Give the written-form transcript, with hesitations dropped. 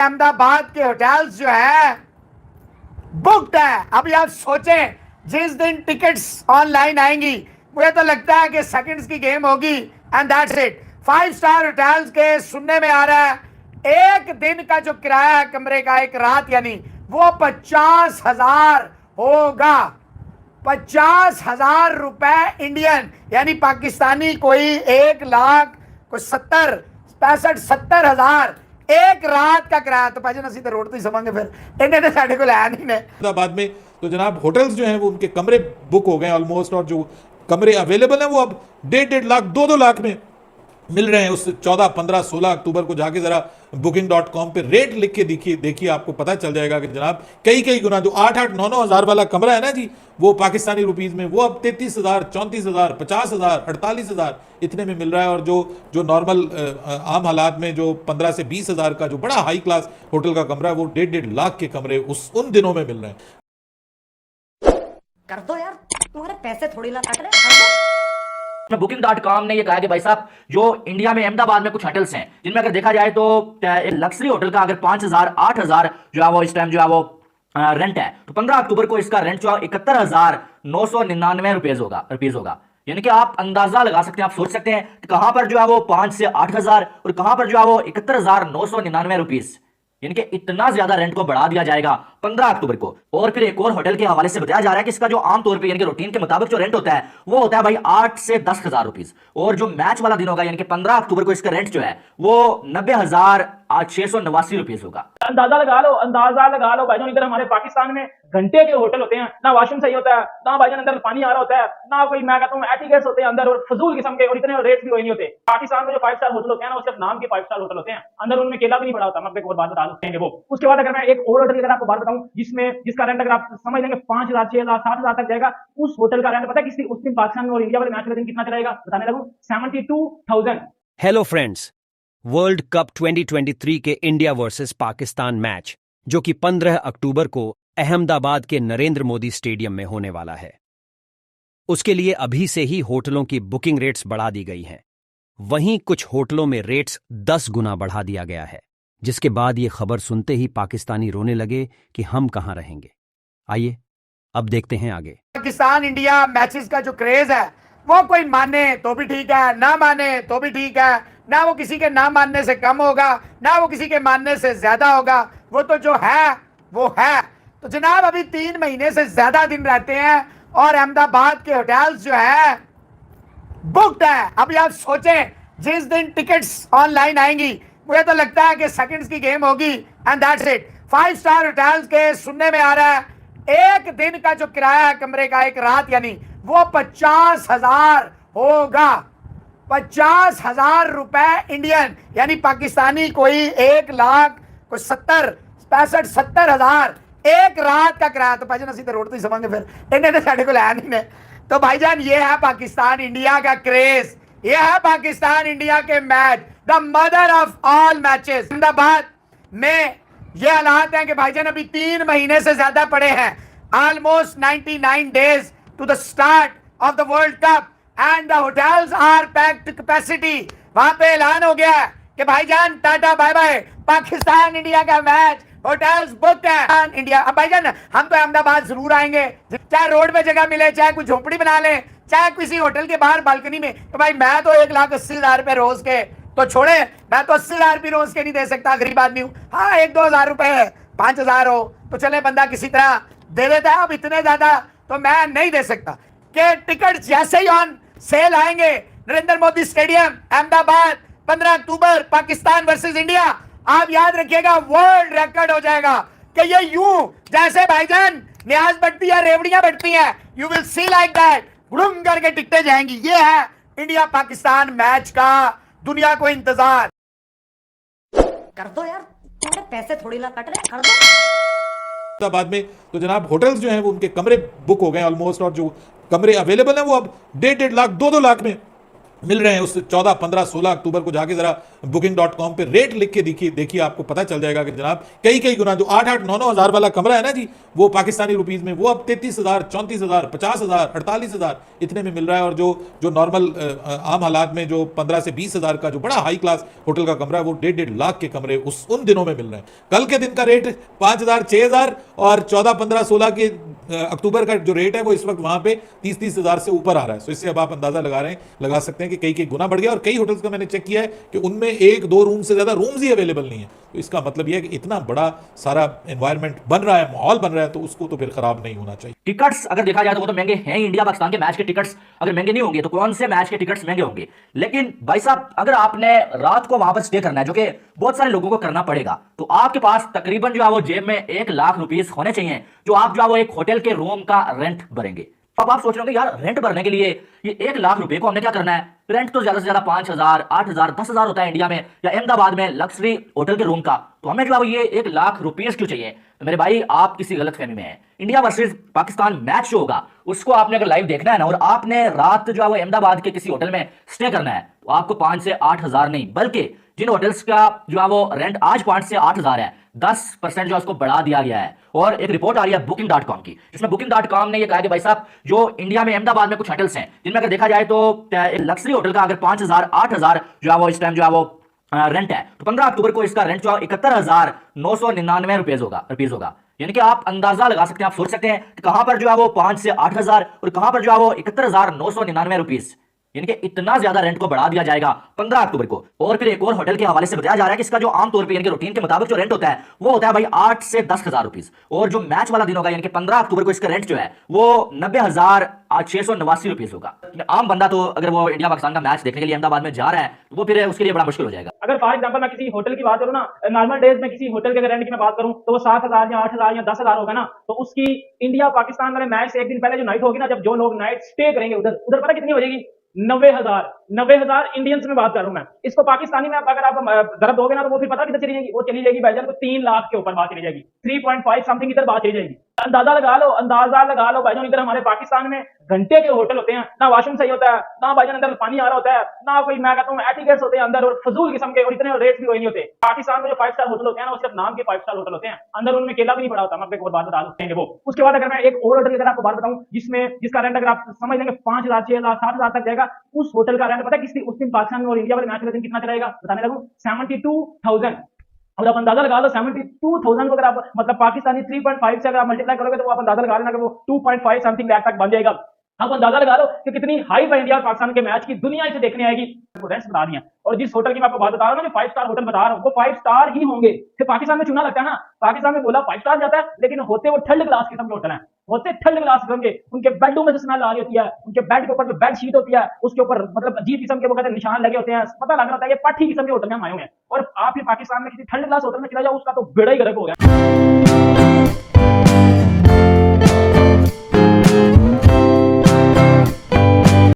अहमदाबाद के होटल्स जो है बुकड है। अभी आप सोचें जिस दिन टिकट्स ऑनलाइन आएंगी मुझे तो लगता है कि सेकंड्स की गेम होगी and that's it. 5 star hotels के सुनने में आ रहा है एक दिन का जो किराया है कमरे का, एक रात यानी, वो 50,000 होगा। 50,000 रुपए इंडियन, यानी पाकिस्तानी कोई 1,00,000 कोई 70,000 एक रात का किराया। तो भाई जी तो रोड तो ही समझेंगे फिर इन्हें तो साढ़े को लाया नहीं ने। अहमदाबाद में तो जनाब होटल्स जो हैं वो उनके कमरे बुक हो गए ऑलमोस्ट, और जो कमरे अवेलेबल हैं वो अब 1.5 लाख 2 लाख में मिल रहे हैं। उस 14, 15, 16 अक्टूबर को जाके जरा booking.com पे रेट लिख के देखिए आपको पता चल जाएगा कि जनाब कई गुना जो 8-8, 9-9 हज़ार वाला कमरा है ना जी, वो पाकिस्तानी रुपीस में वो अब 33,000, 34,000, 50,000, 48,000 इतने में मिल रहा है। और जो नॉर्मल आम हालात में जो 15 से 20,000 का जो बड़ा हाई क्लास होटल का कमरा है वो 1.5 लाख के कमरे उन दिनों में मिल रहे हैं। कर दो यार, तुम्हारे पैसे थोड़ी ना कट रहे। Booking.com ने ये कहा कि भाई साहब जो इंडिया में अहमदाबाद में कुछ होटल्स हैं जिनमें अगर देखा जाए तो लग्जरी होटल का अगर 5,000, 8,000 जो है वो इस टाइम जो है वो रेंट है, तो 15 अक्टूबर को इसका रेंट जो है 71,999 रुपीज होगा। यानी कि आप अंदाजा लगा सकते हैं, आप सोच सकते हैं कि कहां पर जो है वो 5 से 8,000 और कहां पर जो है वो 71,999 रुपीज, यानी कि इतना ज्यादा रेंट को बढ़ा दिया जाएगा 15 अक्टूबर को। और फिर एक और होटल के हवाले से बताया जा रहा है कि इसका जो आमतौर पर यानी कि रूटीन के मुताबिक जो रेंट होता है वो होता है भाई 8 से 10,000 रुपीज, और जो मैच वाला दिन होगा यानी कि 15 अक्टूबर को इसका रेंट जो है वो 90,689 रुपीज होगा। अंदाजा लगा लो भाईजान, इधर हमारे पाकिस्तान में घंटे के होटल होते हैं, ना वॉशरूम सही होता है, ना भाईजान अंदर पानी आ रहा होता है, ना कोई मैं कहता हूँ एटिकेट्स होते हैं अंदर, और फजूल किस्म के, और इतने रेट्स भी नहीं होते। पाकिस्तान में जो 5 स्टार होटल होते हैं ना वो सिर्फ नाम के 5 स्टार होटल होते हैं, अंदर उनमें केला भी नहीं पड़ा होता। मैं आपको एक और बात बता देंगे वो। उसके बाद अगर मैं एक और होटल की अगर आपको बात बताऊं जिसका रेंट अगर आप समझ लेंगे 5,000, 6,000, 7,000 तक जाएगा, उस होटल का रेंट पता है उस दिन पाकिस्तान में और इंडिया वाले मैच वाले दिन कितना चलेगा, बताने लगूं 72,000। हेलो फ्रेंड्स, वर्ल्ड कप 2023 के इंडिया वर्सेस पाकिस्तान मैच जो कि 15 अक्टूबर को अहमदाबाद के नरेंद्र मोदी स्टेडियम में होने वाला है, उसके लिए अभी से ही होटलों की बुकिंग रेट्स बढ़ा दी गई हैं। वहीं कुछ होटलों में रेट्स 10 गुना बढ़ा दिया गया है, जिसके बाद ये खबर सुनते ही पाकिस्तानी रोने लगे कि हम कहां रहेंगे। आइए अब देखते हैं आगे। पाकिस्तान इंडिया मैचेस का जो क्रेज है वो कोई माने तो भी ठीक है, ना माने तो भी ठीक है, ना वो किसी के ना मानने से कम होगा, ना वो किसी के मानने से ज्यादा होगा, वो तो जो है वो है। तो जनाब अभी 3 महीने से ज्यादा दिन रहते हैं और अहमदाबाद के होटल्स जो है बुकड है। अभी आप सोचें जिस दिन टिकट्स ऑनलाइन आएंगी मुझे तो लगता है कि सेकंड्स की गेम होगी and that's it. 5 star hotels के सुनने में आ रहा है एक दिन का जो किराया है कमरे का, एक रात यानी, वो 50,000 होगा। 50,000 रुपए इंडियन, यानी पाकिस्तानी कोई 1,00,000 कोई 70,000 एक रात का किराया। तो भाईजान तो रोड तो ही समझेंगे फिर इन्हें तो साढ़े को लाया नहीं ने। तो भाईजान ये है पाकिस्तान इंडिया का क्रेज, ये है पाकिस्तान इंडिया के match, the mother of all matches. Ahmedabad में ये हालात हैं कि भाईजान अभी 3 महीने से ज्यादा पड़े हैं, almost 99 days to the start of the world cup and the hotels are packed capacity. वहां पे ऐलान हो गया है कि भाईजान tata bye bye, Pakistan India का मैच, होटल्स बुक है इंडिया। अब भाईजान हम तो अहमदाबाद जरूर आएंगे, चाहे रोड पे जगह मिले, चाहे कोई झोपड़ी बना ले, चाहे किसी होटल के बाहर बालकनी में। तो भाई मैं तो 1,80,000 रुपए रोज के तो छोड़े, मैं तो 80,000 रुपये रोज के नहीं दे सकता, गरीब आदमी हूँ। हाँ 1-2 हज़ार रुपए 5,000 हो तो चले बंदा किसी तरह दे देता है, अब इतने ज्यादा तो मैं नहीं दे सकता। कि टिकट जैसे ही ऑन सेल आएंगे नरेंद्र मोदी स्टेडियम अहमदाबाद 15 अक्टूबर पाकिस्तान वर्सेस इंडिया, आप याद रखिएगा वर्ल्ड रिकॉर्ड हो जाएगा कि ये यूं जैसे भाईजान न्याज बढ़ती है, रेवड़ियां बढ़ती हैं, you will see like that, गुड़ुम करके टिकटें जाएंगी। ये है इंडिया पाकिस्तान मैच का दुनिया को इंतजार। कर दो यार, तुम्हारे पैसे थोड़ी ना कट रहे, कर दो। अहमदाबाद में तो जनाब होटल्स जो हैं वो उनके कमरे बुक हो गए ऑलमोस्ट, और जो कमरे अवेलेबल हैं वो अब 1.5 लाख 2 लाख में मिल रहे हैं। उस 14, 15, 16 अक्टूबर को जाके जरा booking.com पे रेट लिख के देखिए आपको पता चल जाएगा कि जनाब कई गुना जो 8-8, 9-9 हज़ार वाला कमरा है ना जी, वो पाकिस्तानी रुपीस में वो अब 33,000, 34,000, 50,000, 48,000 इतने में मिल रहा है। और जो नॉर्मल आम हालात में जो 15 से 20,000 का जो बड़ा हाई क्लास होटल का कमरा है वो 1.5 लाख के कमरे उन दिनों में मिल रहे हैं। कल के दिन का रेट 5,000, 6,000 और 14, 15, 16 के अक्टूबर का जो रेट है वो इस वक्त वहां पे 30,000 से ऊपर आ रहा है। तो इससे अब आप अंदाजा लगा सकते हैं कि कई गुना बढ़ गया। और कई होटल्स का मैंने चेक किया है कि उनमें 1-2 रूम से ज्यादा रूम्स ही अवेलेबल नहीं है। तो इसका मतलब यह है कि इतना बड़ा सारा एनवायरनमेंट बन रहा है, माहौल बन रहा है, तो उसको तो फिर खराब नहीं होना चाहिए। टिकट्स अगर देखा जाए तो वो तो महंगे हैं। इंडिया पाकिस्तान के मैच के टिकट्स अगर महंगे नहीं होंगे तो कौन से मैच के टिकट्स महंगे होंगे। लेकिन भाई साहब अगर आपने रात को वहां पर स्टे करना है, जो कि बहुत सारे लोगों को करना पड़ेगा, तो आपके पास तकरीबन जो है वो जेब में 1 लाख रुपीस होने चाहिए, जो आप जो है वो एक होटल के रूम का रेंट भरेंगे। अब आप सोच रहे होंगे यार रेंट भरने के लिए ये 1 लाख रुपए को हमने क्या करना है। रेंट तो ज्यादा से ज्यादा 5,000, 8,000, 10,000 होता है इंडिया में या अहमदाबाद में लग्जरी होटल के रूम का, तो हमें जो है ये 1 लाख रुपीस क्यों चाहिए। तो मेरे भाई आप किसी गलत फहमी में है। इंडिया वर्सेस पाकिस्तान मैच जो होगा उसको आपने अगर लाइव देखना है ना, और आपने रात जो है वो अहमदाबाद के किसी होटल में स्टे करना है, तो आपको 5 से 8,000 नहीं, बल्कि जिन होटल्स का जो है वो रेंट आज 5 से 8,000 है, 10% जो है उसको बढ़ा दिया गया है। और एक रिपोर्ट आ रही है booking.com की, जिसमें booking.com ने ये कहा कि भाई साहब जो इंडिया में अहमदाबाद में कुछ होटल्स हैं जिनमें अगर देखा जाए तो लग्जरी होटल का अगर 5,000, 8,000 जो है वो इस टाइम जो है वो रेंट है, तो 15 अक्टूबर को इसका रेंट जो 71,999 रुपीज होगा। यानी कि आप अंदाजा लगा सकते हैं, आप सोच सकते हैं कि कहां पर जो है वो 5 से 8,000 और कहां पर जो है वो 71,999 रुपीज, यानी कि इतना ज्यादा रेंट को बढ़ा दिया जाएगा 15 अक्टूबर को। और फिर एक और होटल के हवाले से बताया जा रहा है कि इसका जो आमतौर पर यानी कि रूटीन के मुताबिक जो रेंट होता है वो होता है भाई 8 से 10,000 रुपीज, और जो मैच वाला दिन होगा यानी कि 15 अक्टूबर को इसका रेंट जो है वो 90,689 रुपीज होगा। आम बंदा तो अगर वो इंडिया पाकिस्तान का मैच देखने के लिए अहमदाबाद में जा रहा है तो वो फिर उसके लिए बड़ा मुश्किल हो जाएगा। अगर फॉर एग्जांपल मैं किसी होटल की बात करूं ना, नॉर्मल डेज में किसी होटल के रेंट की मैं बात करूं तो वो 7,000 या 8,000 या 10,000 होगा ना, तो उसकी इंडिया पाकिस्तान वाले मैच से एक दिन पहले जो नाइट होगी ना, जब जो लोग नाइट स्टे करेंगे उधर पता कितनी हो जाएगी, 90,000 इंडियंस में बात कर रहा हूं मैं। इसको पाकिस्तानी में अगर आप दरब दोगे ना तो वो फिर पता किधर चली जाएगी, वो चली जाएगी भाईजान को 3 लाख के ऊपर बात चली जाएगी, 3.5 समथिंग इधर बात चली जाएगी। अंदाजा लगा लो भाईजान, इधर हमारे पाकिस्तान में घंटे के होटल होते हैं, ना वॉशरूम सही होता है, ना भाईजान अंदर पानी आ रहा होता है, ना कोई मैं कहता हूं एटिकेट्स होते हैं अंदर, और फजूल किस्म के, और इतने रेट्स भी वही नहीं होते। पाकिस्तान में जो 5 स्टार होटल होते हैं ना वो सिर्फ नाम के 5 स्टार होटल होते हैं, अंदर उनमें केला भी नहीं पड़ा होता। मैं आपको एक और बात बता दूं वो। उसके बाद अगर मैं एक और होटल की अगर आपको बात बताऊं जिसका रेंट अगर आप समझ लेंगे 5,000, 6,000, 7,000 तक जाएगा, उस होटल का रेंट पता है उस दिन पाकिस्तान में और इंडिया वाले मैच वाले दिन कितना चलेगा, बताने लगूं 72,000। और आप अंदाजा लगा लो 72,000 को अगर आप मतलब पाकिस्तानी 3.5 से अगर आप मल्टीप्लाई करोगे तो आप अंदाजा लगा लेना कि वो 2.5 समथिंग लाख तक बन जाएगा। आप अंदाजा लगा लो कि कितनी हाई है इंडिया और पाकिस्तान के मैच की, दुनिया इसे देखने आएगी। रेंट्स बता दिया, और जिस होटल की मैं आपको बात बता रहा हूं ना, 5 स्टार होटल बता रहा हूं, वो 5 स्टार ही होंगे। फिर पाकिस्तान में चुना लगता है ना, पाकिस्तान में बोला 5 स्टार जाता है, लेकिन होते वो थर्ड क्लास किस्म के होटल हैं, होते थर्ड क्लास किस्म के। उनके बेडरूम में से स्मेल आ रही होती है, उनके बेड के ऊपर जो बेड शीट होती है उसके ऊपर मतलब अजीब किस्म के वो कहते हैं निशान लगे होते हैं, पता लग रहा होता है ये पाठी किस्म के होटल में हम आए हुए हैं। और आप फिर पाकिस्तान में किसी थर्ड क्लास होटल में चला जाओ, उसका तो बेड़ा ही गर्क हो गया।